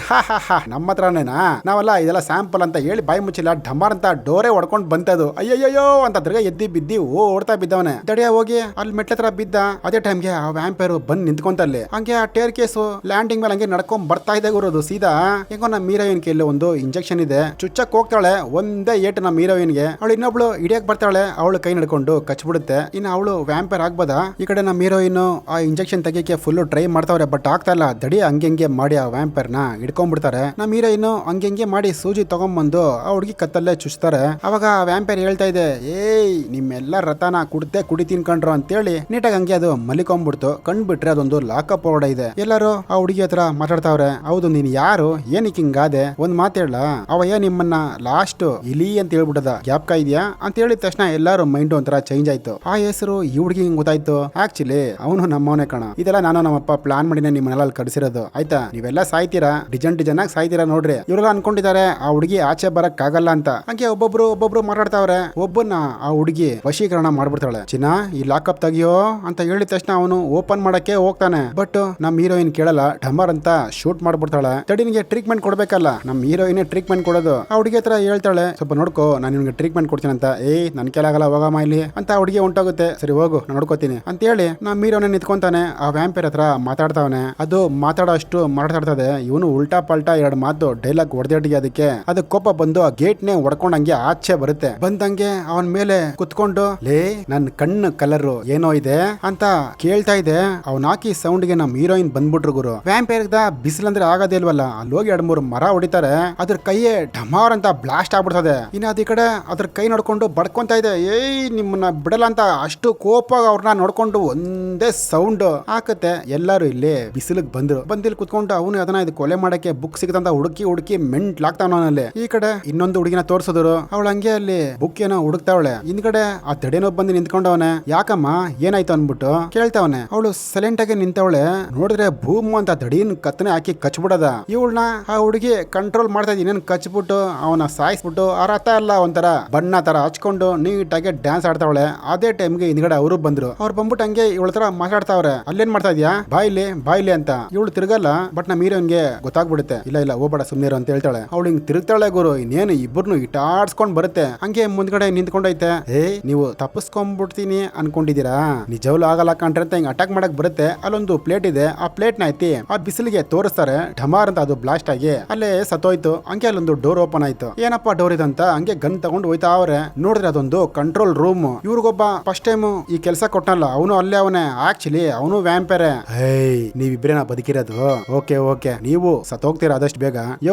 ನಮ್ಮ ಹತ್ರನೇನಾ, ನಾವಲ್ಲ ಇದೆಲ್ಲ ಸ್ಯಾಂಪಲ್ ಅಂತ ಹೇಳಿ ಬಾಯಿ ಮುಚ್ಚಿಲ್ಲ. ಢಮಾರ್ ಅಂತ ಡೋರೇ ಹೊಡ್ಕೊಂಡ್ ಬಂತದು. ಅಯ್ಯಯ್ಯೋ ಅಂತ ತಿರ್ಗಾ ಎದ್ದಿ ಬಿದ್ದಿ ಓಡ್ತಾ ಬಿದ್ದವನೆ. ದಡಿಯಾ ಹೋಗಿ ಅಲ್ಲಿ ಮೆಟ್ಲತ್ರ ಬಿದ್ದ. ಅದೇ ಟೈಮ್ಗೆ ಆ ವ್ಯಾಂಪೈರ್ ಬಂದ್ ನಿಂತ್ಕೊಂತಲ್ಲಿ. ಹಂಗೆ ಆ ಟೇರ್ ಕೇಸು ಲ್ಯಾಂಡಿಂಗ್ ಮೇಲೆ ಹಂಗೆ ನಡ್ಕೊಂಡ್ ಬರ್ತಾ ಇದೆ ಗುರುದು. ಸೀದಾ ಹೆಂಗೋ ನಮ್ಮ ಹೀರೋಯಿನ್ ಕೈಯಲ್ಲಿ ಒಂದು ಇಂಜೆಕ್ಷನ್ ಇದೆ. ಚುಚ್ಚಕ್ ಹೋಗ್ತಾಳೆ. ಒಂದೇ ಏಟ್ ನಮ್ಮ ಹೀರೋಯಿನ್ಗೆ. ಅವಳು ಇನ್ನೊಬ್ಳು ಹಿಡಿಯಕ್ ಬರ್ತಾಳೆ. ಅವಳು ಕೈ ನಡ್ಕೊಂಡು ಕಚ್ಬಿಡುತ್ತೆ. ಇನ್ನು ಅವಳು ವ್ಯಾಂಪೈರ್ ಆಗ್ಬೋದ. ಈ ಕಡೆ ನಮ್ಮ ಹೀರೋಯಿನ್ ಆ ಇಂಜೆಕ್ಷನ್ ತೆಗಿಯಕ್ಕೆ ಫುಲ್ ಟ್ರೈ ಮಾಡ್ತಾವ್ರೆ. ಬಟ್ ಆಗ್ತಾ ಇಲ್ಲ. ದಡಿ ಹಂಗೆ ಮಾಡಿ ಆ ವ್ಯಾಂಪೈರ್ ನ ಹಿಡ್ಕೊಂಡ್ಬಿಡ್ತಾರೆ. ನಮ್ಮ ಹೀರೋಯಿನ್ ಏನೋ ಹಂಗೆ ಮಾಡಿ ಸೂಜಿ ತಗೊಂಡ್ಬಂದು ಆ ಹುಡುಗಿ ಕತ್ತಲ್ಲೇ ಚುಚ್ತಾರೆ. ಅವಾಗ ವ್ಯಾಂಪೈರ್ ಹೇಳ್ತಾ ಇದೆ, ಏಯ್ ನಿಮ್ಮೆಲ್ಲ ರಥನ ಕುಡಿತೀನಿ ಕಣ್ರು ಅಂತೇಳಿ ನೀಟಾಗಿ ಹಂಗೆ ಅದು ಮಲಿಕೊಂಡ್ಬಿಡ್ತು. ಕಂಡ್ಬಿಟ್ರೆ ಅದೊಂದು ಲಾಕಪ್ ಬೋರ್ಡ್ ಇದೆ. ಎಲ್ಲರೂ ಆ ಹುಡುಗಿ ಹತ್ರ ಮಾತಾಡ್ತಾವ್ರೆ. ಹೌದು ನೀನ್ ಯಾರು, ಏನಕ್ಕೆ ಹಿಂಗಾದೆ, ಒಂದ್ ಮಾತೇಳ, ಅವಯ್ಯ ನಿಮ್ಮನ್ನ ಲಾಸ್ಟ್ ಇಲಿ ಅಂತ ಹೇಳ್ಬಿಟ್ಟದ, ಗ್ಯಾಪ್ಕ ಇದೆಯಾ ಅಂತ ಹೇಳಿದ ತಕ್ಷಣ ಎಲ್ಲಾರು ಮೈಂಡ್ ಒಂಥರ ಚೇಂಜ್ ಆಯ್ತು. ಆ ಹೆಸರು ಈ ಹುಡುಗಿ ಹಿಂಗ್ ಗೊತ್ತಾಯ್ತು. ಆಕ್ಚುಲಿ ಅವನು ನಮ್ಮವನೇ ಕಣ. ಇದೆಲ್ಲ ನಾನು ನಮ್ಮಪ್ಪ ಪ್ಲಾನ್ ಮಾಡಿನೇ ನಿಮ್ಮನ್ನೆಲ್ಲ ಅಲ್ಲಿ ಕಡಿಸಿರೋದು ಆಯ್ತಾ. ನೀವೆಲ್ಲ ಸಾಯ್ತೀರಾ, ಡಿಜನ್ ಆಗಿ ಸಾಯ್ತೀರಾ ನೋಡ್ರಿ. ಇವರೆಲ್ಲ ಅನ್ಕೊಂಡಿದ್ದಾರೆ ಆ ಹುಡುಗಿ ಆಚೆ ಬರಕ್ ಆಗಲ್ಲ ಅಂತ. ಹಂಗೆ ಒಬ್ಬೊಬ್ರು ಮಾತಾಡ್ತಾವ್ರೆ. ಒಬ್ಬನ್ನ ಆ ಹುಡುಗಿ ವಶೀಕರಣ ಮಾಡ್ಬಿಡ್ತಾಳೆ. ಚಿನ್ನ ಈ ಲಾಕಪ್ ತೆಗಿಯೋ ಅಂತ ಹೇಳಿದ ತಕ್ಷಣ ಅವನು ಓಪನ್ ಮಾಡಕ್ಕೆ ಹೋಗ್ತಾನೆ. ಬಟ್ ನಮ್ ಹೀರೋಯಿನ್ ಕೇಳಲ್ಲ, ಢಮರ್ ಅಂತ ಶೂಟ್ ಮಾಡ್ಬಿಡ್ತಾಳೆ. ತಡಿನಿಗೆ ಟ್ರೀಟ್ಮೆಂಟ್ ಕೊಡ್ಬೇಕಲ್ಲ, ನಮ್ ಹೀರೋಯಿನ್ ಟ್ರೀಟ್ಮೆಂಟ್ ಕೊಡೋದು. ಆ ಹುಡುಗಿ ಹತ್ರ ಹೇಳ್ತಾಳೆ, ಸ್ವಲ್ಪ ನೋಡ್ಕೋ ನಾನು ನಿಮ್ಗೆ ಟ್ರೀಟ್ಮೆಂಟ್ ಕೊಡ್ತೀನಿ ಅಂತ. ನನ್ ಕೇಳಾಗಲ್ಲ, ಹೋಗಮ್ಮ ಇಲ್ಲಿ ಅಂತ ಹುಡುಗಿ ಹೊಂಟೋಗುತ್ತೆ. ಸರಿ ಹೋಗು ನಾನು ನೋಡ್ಕೋತೀನಿ ಅಂತ ಹೇಳಿ ನಮ್ ಹೀರೋನೇ ನಿಂತ್ಕೊಂತಾನೆ. ಆ ವ್ಯಾಂಪೈರ್ ಹತ್ರ ಮಾತಾಡ್ತಾವನೆ. ಅದು ಮಾತಾಡೋ ಅಷ್ಟು ಮಾತಾಡ್ತದೆ. ಇವನು ಉಲ್ಟಾ ಪಲ್ಟಾ ಎರಡು ಮಾತು ಡೈಲಾಗ್ ಹೊಡೆದೇಟಿಗೆ ಅದಕ್ಕೆ ಕೋಪ ಬಂದು ಆ ಗೇಟ್ ನೇ ಹೊಡ್ಕೊಂಡ್ ಹಂಗೆ ಆಚೆ ಬರುತ್ತೆ. ಬಂದಂಗೆ ಅವನ್ ಮೇಲೆ ಕುತ್ಕೊಂಡು, ಲೇ ನನ್ ಕಣ್ಣು ಕಲರ್ ಏನೋ ಇದೆ ಅಂತ ಕೇಳ್ತಾ ಇದೆ. ಅವ್ನ ಹಾಕಿ ಸೌಂಡ್ಗೆ ನಮ್ ಹೀರೋಯಿನ್ ಬಂದ್ಬಿಟ್ರು ಗುರು. ವ್ಯಾಂಪೈರ್ ಬಿಸಿಲಂದ್ರೆ ಆಗೋದೇ ಇಲ್ವಲ್ಲ, ಅಲ್ಲಿ ಹೋಗಿ 2-3 ಮರ ಹೊಡಿತಾರೆ. ಅದ್ರ ಕೈಯೇ ಢಮಾರ್ ಅಂತ ಬ್ಲಾಸ್ಟ್ ಆಗ್ಬಿಡ್ತದೆ. ಇನ್ನು ಅದ ಕಡೆ ಅದ್ರ ಕೈ ನೋಡ್ಕೊಂಡು ಬಡ್ಕೊಂತ ಇದೆ. ಏಯ್ ನಿಮ್ಮನ್ನ ಬಿಡಲ್ಲ ಅಂತ ಅಷ್ಟು ಕೋಪ ಅವ್ರನ್ನ ನೋಡ್ಕೊಂಡು ಒಂದೇ ಸೌಂಡ್ ಹಾಕತ್ತೆ. ಎಲ್ಲಾರು ಇಲ್ಲಿ ಬಿಸಿಲಿಗೆ ಬಂದಿಲ್ ಕುತ್ಕೊಂಡು ಅವನು ಅದನ್ನ ಇದು ಕೊಲೆ ಮಾಡಕ್ಕೆ ಬುಕ್ ಸಿಗದಂತ ಹುಡುಕಿ ಮೆಂಟ್ಲಾಗ್ತಾವನಲ್ಲಿ. ಈ ಕಡೆ ಇನ್ನೊಂದು ಹುಡುಗಿನ ತೋರ್ಸಿದ್ರು. ಅವಳು ಹಂಗೆ ಅಲ್ಲಿ ಬುಕ್ ಏನೋ ಹುಡುಕ್ತಾವಳೆ. ಹಿಂದ್ಗಡೆ ಆ ತಡೆನೋ ಬಂದು ನಿಂತ್ಕೊಂಡವನೆ. ಯಾಕಮ್ಮ ಏನಾಯ್ತು ಅನ್ಬಿಟ್ಟು ಕೇಳ್ತಾವನೆ. ಅವಳು ಸೈಲೆಂಟ್ ಆಗಿ ನಿಂತವಳೆ. ನೋಡಿದ್ರೆ ಭೂಮ್ ಅಂತ ತಡಿನ ಕತ್ತನೆ ಹಾಕಿ ಕಚ್ಬಿಡದ. ಇವಳನ್ನ ಆ ಹುಡುಗಿ ಕಂಟ್ರೋಲ್ ಮಾಡ್ತಾ ಇನ್ನೇನು ಕಚ್ಬಿಟ್ಟು ಅವನ ಸಾಯಿಸ್ಬಿಟ್ಟು ಆ ರಥ ಎಲ್ಲ ಒಂಥರ ಬಣ್ಣ ತರ ಹಚ್ಕೊಂಡು ನೀಟಾಗಿ ಡ್ಯಾನ್ಸ್ ಆಡ್ತಾವಳೆ. ಅದೇ ಟೈಮ್ಗೆ ಹಿಂದ್ಗಡೆ ಅವರು ಬಂದ್ರು. ಅವ್ರು ಬಂದ್ಬಿಟ್ಟು ಹಂಗೆ ಇವಳ ತರ ಮಾತಾಡ್ತಾವ್ರೆ. ಅಲ್ಲೇನ್ ಮಾಡ್ತಾ ಇದ್ಯಾ, ಬಾಯ್ಲಿ ಅಂತ. ಇವಳು ತಿರ್ಗಲ್ಲ. ಬಟ್ ನಮ್ಮ ಹೀರೋನ್ಗೆ ಗೊತ್ತಾಗ್ಬಿಡುತ್ತೆ. ಇಲ್ಲ ಹೋಗ್ಬೇಡ ಸುಮ್ನಿರು ಅಂತ ಹೇಳ್ತಾಳೆ. ಅವಳು ಹಿಂಗ್ ತಿರುಗ್ತಾಳೆ ಗುರು. ಇನ್ನೇನು ಇಬ್ಬರನ್ನು ಇಟಾಡ್ಸ್ಕೊಂಡ್ ಬರುತ್ತೆ. ಹಂಗೆ ಮುಂದ್ಗಡೆ ನಿಂತ್ಕೊಂಡೈತೆ. ನೀವು ತಪ್ಪಿಸ್ಕೊಂಡ್ಬಿಡ್ತೀನಿ ಅನ್ಕೊಂಡಿದೀರಾ, ನಿಜವೂ ಆಗಲ್ಲ ಕಂಡ್ರೆ ಅಂತ ಹಿಂಗ್ ಅಟ್ಯಾಕ್ ಮಾಡಕ್ ಬರುತ್ತೆ. ಅಲ್ಲೊಂದು ಪ್ಲೇಟ್ ಇದೆ. ಆ ಪ್ಲೇಟ್ ನ ಐತಿ ಆ ಬಿಸಿಲಿಗೆ ತೋರಿಸ್ತಾರೆ. ಢಮಾರ್ ಅಂತ ಅದು ಬ್ಲಾಸ್ಟ್ ಆಗಿ ಅಲ್ಲೇ ಸತ್ತೋಯ್ತು. ಹಂಗೆ ಅಲ್ಲೊಂದು ಡೋರ್ ಓಪನ್ ಆಯ್ತು. ಏನಪ್ಪಾ ಡೋರ್ ಇದಂತ ಹಂಗೆ ಗನ್ ತಗೊಂಡು ಹೋಯ್ತಾ ಅವ್ರೆ. ನೋಡಿದ್ರೆ ಅದೊಂದು ಕಂಟ್ರೋಲ್ ರೂಮ್. ಇವ್ರಿಗೊಬ್ಬ ಫಸ್ಟ್ ಟೈಮ್ ಈ ಕೆಲಸ ಕೊಟ್ಟನಲ್ಲ ಅವನು ಅಲ್ಲೇ ಅವನೇ. ಆಕ್ಚುಲಿ ಅವನು ವ್ಯಾಂಪೈರ್. ನೀವಿಬ್ರೇನ ಬದುಕಿರೋದು. ಓಕೆ ನೀವು ಸತ್ತೋಗ್ತೀರಾ ಆದಷ್ಟು ಬೇಗ.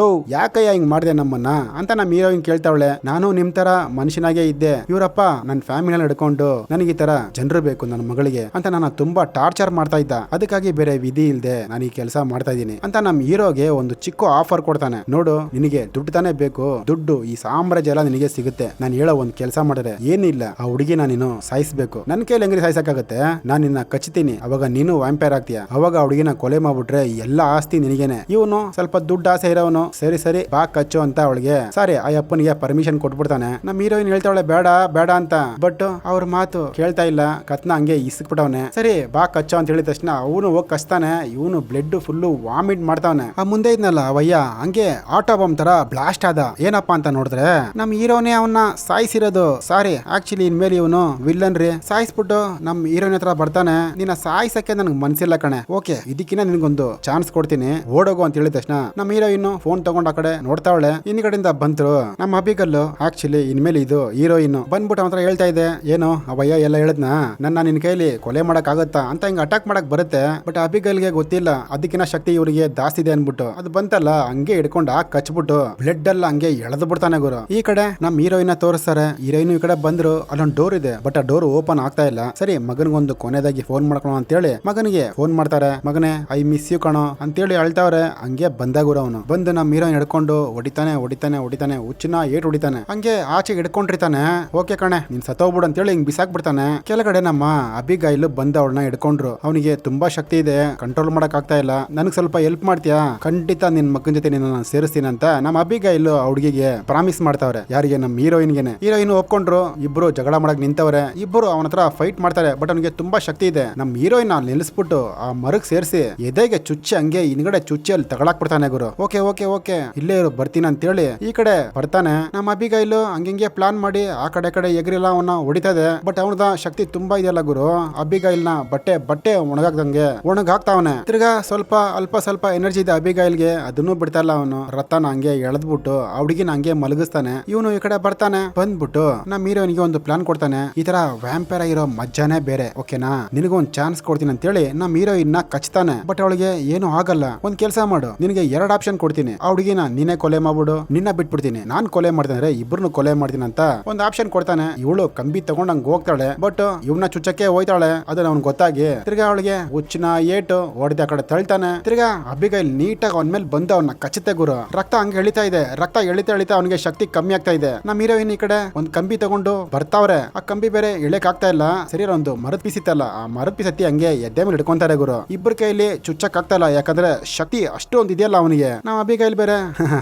ಯಾಕಯ್ಯ ಹಿಂಗ್ ಮಾಡಿದೆ ನಮ್ಮನ್ನ ಅಂತ ನಮ್ಮ ಹೀರೋಯಿನ್ ಕೇಳ್ತಾವಳೆ. ನಾನು ನಿಮ್ ತರ ಮನುಷ್ಯನಾಗೆ ಇದ್ದೆ. ಇವರಪ್ಪ ನನ್ನ ಫ್ಯಾಮಿಲಿನ ಹಿಡ್ಕೊಂಡು ನನಗೆ ಈ ತರ ಜನರು ಬೇಕು ನನ್ನ ಮಗಳಿಗೆ ಅಂತ ನಾನು ತುಂಬಾ ಟಾರ್ಚರ್ ಮಾಡ್ತಾ ಇದ್ದ. ಅದಕ್ಕಾಗಿ ಬೇರೆ ವಿಧಿ ಇಲ್ದೆ ನಾನು ಈ ಕೆಲಸ ಮಾಡ್ತಾ ಇದ್ದೀನಿ ಅಂತ ನಮ್ಮ ಹೀರೋಗೆ ಒಂದು ಚಿಕ್ಕ ಆಫರ್ ಕೊಡ್ತಾನೆ. ನೋಡು ನಿನಗೆ ದುಡ್ಡು ತಾನೇ ಬೇಕು, ದುಡ್ಡು ಈ ಸಾಮ್ರಾಜ್ಯ ಎಲ್ಲ ನಿನಗೆ ಸಿಗುತ್ತೆ. ನಾನು ಹೇಳೋ ಒಂದ್ ಕೆಲಸ ಮಾಡಿದ್ರೆ ಏನಿಲ್ಲ, ಆ ಹುಡುಗಿನ ನೀನು ಸಾಯಿಸ್ಬೇಕು. ನನ್ ಕೈಲಿ ಹೆಂಗ್ರಿ ಸಾಯಿಸಕ್ಕಾಗತ್ತೆ, ನಾನು ನಿನ್ನ ಕಚ್ತೀನಿ. ಅವಾಗ ನೀನು ವ್ಯಾಂಪೈರ್ ಆಗ್ತೀಯ. ಅವಾಗ ಆ ಹುಡುಗಿನ ಕೊಲೆ ಮಾಡ್ಬಿಟ್ರೆ ಎಲ್ಲ ಆಸ್ತಿ ನಿನಗೇನೆ. ಇವನು ಸ್ವಲ್ಪ ದುಡ್ಡು ಆಸೆ ಇರೋನು. ಸರಿ ಬಾ ಕಚ್ಚು ಅಂತ ಅವಳಿಗೆ ಸರಿ ಆ ಅಪ್ಪನಿಗೆ ಪರ್ಮಿಷನ್ ಕೊಟ್ಬಿಡ್ತಾನೆ. ನಮ್ಮ ಹೀರೋಯಿನ್ ಹೇಳ್ತಾವಳೆ ಬೇಡ ಅಂತ. ಬಟ್ ಅವ್ರ ಮಾತು ಕೇಳ್ತಾ ಇಲ್ಲ. ಕತ್ನ ಹಂಗೆ ಇಸ್ಕ್ಬಿಟ್ಟವನೆ. ಸರಿ ಬಾ ಕಚ್ಚು ಅಂತ ಹೇಳಿದ ತಕ್ಷಣ ಅವನು ಹೋಗಿ ಕಚ್ತಾನೆ. ಇವನು ಬ್ಲಡ್ ಫುಲ್ಲು ವಾಮಿಟ್ ಮಾಡ್ತಾವನೆ. ಆ ಮುಂದೆ ಇದ್ನಲ್ಲ ಅವಯ್ಯ ಹಂಗೆ ಆಟೋ ಬಾಂಬ್ ತರ ಬ್ಲಾಸ್ಟ್ ಆದ. ಏನಪ್ಪಾ ಅಂತ ನೋಡಿದ್ರೆ ನಮ್ ಹೀರೋನೇ ಅವನ್ನ ಸಾಯಿಸಿರೋದು. ಸಾರಿ ಆಕ್ಚುಲಿ ಇನ್ಮೇಲೆ ಇವನು ವಿಲ್ಲನ್ ರೀ. ಸಾಯಿಸ್ಬಿಟ್ಟು ನಮ್ ಹೀರೋಯಿನ್ ಹತ್ರ ಬರ್ತಾನೆ. ನಿನ್ನ ಸಾಯಿಸಕ್ಕೆ ನನ್ಗೆ ಮನ್ಸಿಲ್ಲ ಕಣೆ. ಓಕೆ ಇದಕ್ಕಿನ್ನ ನಿನ್ಗೊಂದು ಚಾನ್ಸ್ ಕೊಡ್ತೀನಿ, ಓಡೋಗು ಅಂತ ಹೇಳಿದ ತಕ್ಷಣ ನಮ್ಮ ಹೀರೋಯಿನ್ ಫೋನ್ ತಗೊಂಡ್ ಆ ಕಡೆ ನೋಡ್ತಾವಳೆ. ಹಿಂದ್ಗಡೆಯಿಂದ ಬಂದ್ರು ನಮ್ಮ ಅಬಿಗಲ್ಲು. ಆಕ್ಚುಲಿ ಇನ್ಮೇಲೆ ಇದು ಹೀರೋಯಿನ್ ಬಂದ್ಬಿಟ್ಟು ಅವನ ಹತ್ರ ಹೇಳ್ತಾ ಇದೆ, ಏನು ಅವಯ್ಯ ಎಲ್ಲ ಹೇಳದ್ನ ನನ್ನ ನಿನ್ ಕೈಲಿ ಕೊಲೆ ಮಾಡಕ್ ಆಗತ್ತಾ ಅಂತ ಹಿಂಗ್ ಅಟ್ಯಾಕ್ ಮಾಡಕ್ ಬರುತ್ತೆ. ಬಟ್ ಅಬಿಗಲ್ಗೆ ಗೊತ್ತಿಲ್ಲ ಅದಕ್ಕಿನ್ನ ಶಕ್ತಿ ಇವರಿಗೆ ಜಾಸ್ತಿ ಇದೆ ಅನ್ಬಿಟ್ಟು ಅದು ಬಂತಲ್ಲ ಹಂಗೆ ಹಿಡ್ಕೊಂಡ ಕಚ್ಬಿಟ್ಟು ಬ್ಲಡ್ ಎಲ್ಲ ಹಂಗೆ ಎಳೆದು ಬಿಡ್ತಾನೆ ಗುರು. ಈ ಕಡೆ ನಮ್ ಹೀರೋಯಿನ್ ತೋರಿಸ್ತಾರೆ. ಹೀರೋಯಿನ್ ಈ ಕಡೆ ಬಂದ್ರು. ಅಲ್ಲೊಂದು ಡೋರ್ ಇದೆ. ಬಟ್ ಆ ಡೋರ್ ಓಪನ್ ಆಗ್ತಾ ಇಲ್ಲ. ಸರಿ ಮಗನಿಗೊಂದು ಕೊನೆದಾಗಿ ಫೋನ್ ಮಾಡ್ಕೊಳ ಅಂತೇಳಿ ಮಗನಿಗೆ ಫೋನ್ ಮಾಡ್ತಾರೆ. ಮಗನೇ ಐ ಮಿಸ್ ಯು ಕಣೋ ಅಂತೇಳಿ ಅಳ್ತಾವ್ರೆ. ಹಂಗೆ ಬಂದಾಗುರು ಅವನು ಬಂದು ನಮ್ ಹೀರೋಯಿನ್ ಹಿಡ್ಕೊಂಡು ಹೊಡಿತಾನೆ ಹುಚ್ಚಿನ ಏಟ್ ಹೊಡಿತಾನೆ. ಹಂಗೆ ಆಚೆ ಹಿಡ್ಕೊಂಡಿರ್ತಾನೆ. ಓಕೆ ಕಣೆ ನೀನ್ ಸತ್ತೋಗ್ಬಿಡು ಅಂತೇಳಿ ಹಿಂಗ್ ಬಿಸಾಕ್ ಬಿಡ್ತಾನೆ. ಕೆಳಗಡೆ ನಮ್ಮ ಅಬಿಗೈಲು ಬಂದ ಅವಳನ್ನ ಹಿಡ್ಕೊಂಡ್ರು. ಅವನಿಗೆ ತುಂಬಾ ಶಕ್ತಿ ಇದೆ, ಕಂಟ್ರೋಲ್ ಮಾಡಕ್ ಆಗ್ತಾ ಇಲ್ಲ. ನನಗ್ ಸ್ವಲ್ಪ ಹೆಲ್ಪ್ ಮಾಡ್ತೀಯಾ? ಖಂಡಿತ ನಿನ್ ಮಗನ ಜೊತೆ ನಿನ್ನ ಸೇರಿಸ್ತೀನಿ ಅಂತ ನಮ್ಮ ಅಬಿಗೈಲು ಹುಡುಗಿಗೆ ಪ್ರಾಮಿಸ್ ಮಾಡ್ತಾವ್ರೆ. ಯಾರಿಗೆ? ನಮ್ಮ ಹೀರೋಯಿನ್ಗೆನೆ. ಹೀರೋಯಿನ್ ಒಪ್ಕೊಂಡ್ರು. ಇಬ್ರು ಜಗಳ ಮಾಡಕ್ ನಿಂತವ್ರೆ. ಇಬ್ರು ಅವನ ಹತ್ರ ಫೈಟ್ ಮಾಡ್ತಾರೆ. ಬಟ್ ಅವನಿಗೆ ತುಂಬಾ ಶಕ್ತಿ ಇದೆ. ನಮ್ಮ ಹೀರೋಯಿನ್ ನಿಲ್ಲಿಸ್ಬಿಟ್ಟು ಆ ಮರಕ್ ಸೇರಿಸಿ ಎದೆಗೆ ಚುಚ್ಚಿ ಹಂಗೆ ಹಿಂದ್ಗಡೆ ಚುಚ್ಚಿ ಅಲ್ಲಿ ತಗೊಳಕ್ ಬಿಡ್ತಾನೆ ಗುರು. ಓಕೆ ಇಲ್ಲೇ ಇರು ಬರ್ತೀನಿ ಅಂತೇಳಿ ಈ ಕಡೆ ಬರ್ತಾನೆ. ನಮ್ಮ ಅಬಿಗೈಲು ಹಂಗೆ ಪ್ಲಾನ್ ಮಾಡಿ ಆ ಕಡೆ ಎಗ್ರಿಲ್ಲ ಅವನ್ನ ಹೊಡಿತದೆ. ಬಟ್ ಅವನದ ಶಕ್ತಿ ತುಂಬಾ ಇದೆಯಲ್ಲ ಗುರು. ಅಬಿಗೈಲ್ನ ಬಟ್ಟೆ ಒಣಗಾಕ್ತಾವನೆ. ತಿರ್ಗಾ ಅಲ್ಪ ಸ್ವಲ್ಪ ಎನರ್ಜಿ ಇದೆ ಅಬಿಗೈಲ್ಗೆ. ಅದನ್ನು ಬಿಡ್ತಾ ಇಲ್ಲ ಅವನು. ರಥನ ಹಂಗೆ ಎಳೆದ್ಬಿಟ್ಟು ಆ ಹುಡುಗಿನ ಹಂಗೆ ಮಲಗಿಸ್ತಾನೆ. ಇವನು ಈ ಕಡೆ ಬರ್ತಾನೆ. ಬಂದ್ಬಿಟ್ಟು ನಮ್ಮ ಹೀರೋನಿಗೆ ಒಂದು ಪ್ಲಾನ್ ಕೊಡ್ತಾನೆ. ಈ ತರ ವ್ಯಾಂಪೈರ್ ಆಗಿರೋ ಮಜ್ಜಾನೇ ಬೇರೆ, ಓಕೆನಾ? ನಿನಗೊಂದು ಚಾನ್ಸ್ ಕೊಡ್ತೀನಿ ಅಂತೇಳಿ ನಮ್ಮ ಹೀರೋಯಿನ್ ನ ಕಚ್ತಾನೆ. ಬಟ್ ಅವಳಿಗೆ ಏನು ಆಗಲ್ಲ. ಒಂದ್ ಕೆಲಸ ಮಾಡು, ನಿನಗೆ 2 ಆಪ್ಷನ್ ಕೊಡ್ತೀನಿ. ಆ ಹುಡುಗಿನ ನೀನೇ ಕೊಲೆ ಮಾಡ್ಬಿಡು, ನಿನ್ನ ಬಿಟ್ಬಿಡ್ತೀನಿ, ನಾನ್ ಕೊಲೆ ಮಾಡ್ತೀನಿ, ಇಬ್ರು ಕೊಲೆ ಮಾಡ್ತೀನಿ ಅಂತ ಒಂದು ಆಪ್ಷನ್ ಕೊಡ್ತಾನೆ. ಇವಳು ಕಂಬಿ ತಗೊಂಡ್ ಹಂಗ್ ಹೋಗ್ತಾಳೆ, ಬಟ್ ಇವನ್ನ ಚುಚ್ಚಕ್ಕೆ ಹೋಯ್ತಾಳೆ. ಅದನ್ನ ಅವ್ನ್ ಗೊತ್ತಾಗಿ ತಿರ್ಗಾ ಅವಳಿಗೆ ಹುಚ್ಚಿನ ಏಟು ಹೊಡೆದ ಆ ಕಡೆ ತಳ್ತಾನೆ. ತಿರ್ಗಾ ಅಬಿಗೈಲ್ ನೀಟಾಗಿ ಅವನ ಮೇಲೆ ಬಂದು ಅವನ್ನ ಕಚ್ಚುತ್ತೆ ಗುರು. ರಕ್ತ ಹಂಗೆ ಎಳಿತಾ ಇದೆ, ರಕ್ತ ಎಳಿತಾ ಅವನಿಗೆ ಶಕ್ತಿ ಕಮ್ಮಿ ಆಗ್ತಾ ಇದೆ. ನಮ್ ಹೀರೋಯಿನ್ ಈ ಕಡೆ ಒಂದ್ ಕಂಬಿ ತಗೊಂಡು ಬರ್ತಾವ್ರೆ. ಆ ಕಂಬಿ ಬೇರೆ ಇಳಕ್ ಆಗ್ತಾ ಇಲ್ಲ. ಸರಿ ಒಂದು ಮರದ ಪೀಸ್ ಇತ್ತಲ್ಲ, ಆ ಮರದ ಪೀಸ್ ಹತ್ತಿ ಹಂಗೆ ಎದ್ದೆ ಮೇಲೆ ಹಿಡ್ಕೊಂತಾರೆ ಗುರು. ಇಬ್ಬರ ಕೈಲಿ ಚುಚ್ಚಕ್ ಆಗ್ತಾ ಇಲ್ಲ, ಯಾಕಂದ್ರೆ ಶಕ್ತಿ ಅಷ್ಟೊಂದು ಇದೆಯಲ್ಲ ಅವನಿಗೆ. ನಾವ್ ಅಬಿಗೈಲ್ ಬೇರೆ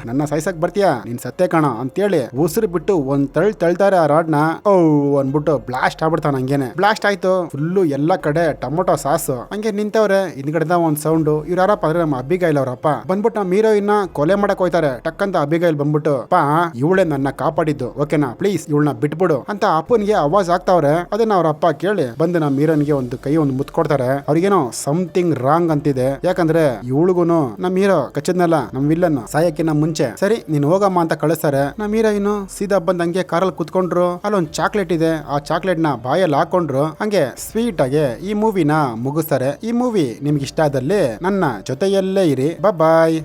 ನನ್ನ ಸಾಯ್ಸಕ್ ಬರ್ತೀಯಾ, ನೀನ್ ಸತ್ತೇ ಕಾಣ ಅಂತೇಳಿ ಉಸಿರು ಬಿಟ್ಟು ಒಂದ್ ತಳ್ತಾರೆ ಆ ರಾಡ್ನ. ಓ ಅನ್ಬಿಟ್ಟು ಬ್ಲಾಸ್ಟ್ ಆಗ್ಬಿಡ್ತಾನ. ಹಂಗೇನೆ ಬ್ಲಾಸ್ಟ್ ಆಯ್ತು, ಫುಲ್ಲು ಎಲ್ಲಾ ಕಡೆ ಟೊಮೊಟೊ ಸಾಸ್. ಹಂಗೆ ನಿಂತವ್ರೆ. ಹಿಂದ್ಗಡೆದ ಒಂದ್ ಸೌಂಡ್. ಇವ್ರು ಯಾರಪ್ಪ ಅಂದ್ರೆ ನಮ್ಮ ಅಬಿಗೈಲ್ ಅವರಪ್ಪ. ಬಂದ್ಬಿಟ್ಟು ನಮ್ಮ ಹೀರೋಯಿನ್ ಕೊಲೆ ಮಾಡಕ್ ಹೋಯ್ತಾರೆ. ಟಕ್ಕಂತ ಅಬಿಗೈಲ್ ಬಂದ್ಬಿಟ್ಟು, ಪಾ ಇವಳೆ ನನ್ನ ಕಾಪಾಡಿದ್ದು, ಓಕೆನಾ, ಪ್ಲೀಸ್ ಇವಳನ್ನ ಬಿಟ್ಬಿಡು ಅಂತ ಅಪ್ಪನಿಗೆ ಆವಾಜ್ ಆಗ್ತಾವ್ರೆ. ಅದನ್ನ ಅವ್ರ ಅಪ್ಪ ಕೇಳಿ ಬಂದು ನಮ್ಮ ಹೀರೋನ್ಗೆ ಒಂದು ಕೈ ಒಂದು ಮುತ್ ಕೊಡ್ತಾರೆ. ಅವ್ರಿಗೇನೋ ಸಮಥಿಂಗ್ ರಾಂಗ್ ಅಂತಿದೆ. ಯಾಕಂದ್ರೆ ಇವಳಿಗೂನು ನಮ್ಮ ಹೀರೋ ಕಚ್ಚದ್ನಲ್ಲ ನಮ್ ವಿಲ್ಲನ್ ಸಾಯಕ್ಕಿನ ಮುಂಚೆ. ಸರಿ ನೀನ್ ಹೋಗಮ್ಮ ಅಂತ ಕಳಿಸ್ತಾರೆ. ನಮ್ಮ ಹೀರೋಯಿನ್ ಸೀದಾ ಬಂದ್ ಹಂಗೆ ಕಾರಲ್ಲಿ ಕುತ್ಕೊಂಡ್ರು. ಅಲ್ಲೊಂದ್ ಚಾಕ್ಲೇಟ್ ಇದೆ, ಆ ಚಾಕ್ಲೇಟ್ ನ ಬಾಯಲ್ಲಿ ಹಾಕೊಂಡ್ರು. ಹಂಗೆ ಸ್ವೀಟ್ ಆಗಿ ಈ ಮೂವಿನ ಮುಗಿಸ್ತಾರೆ. ಈ ಮೂವಿ ನಿಮ್ಗೆ ಇಷ್ಟ ಆದಲ್ಲಿ ನನ್ನ ಜೊತೆಯಲ್ಲೇ ಇರಿ. ಬಾಯ್.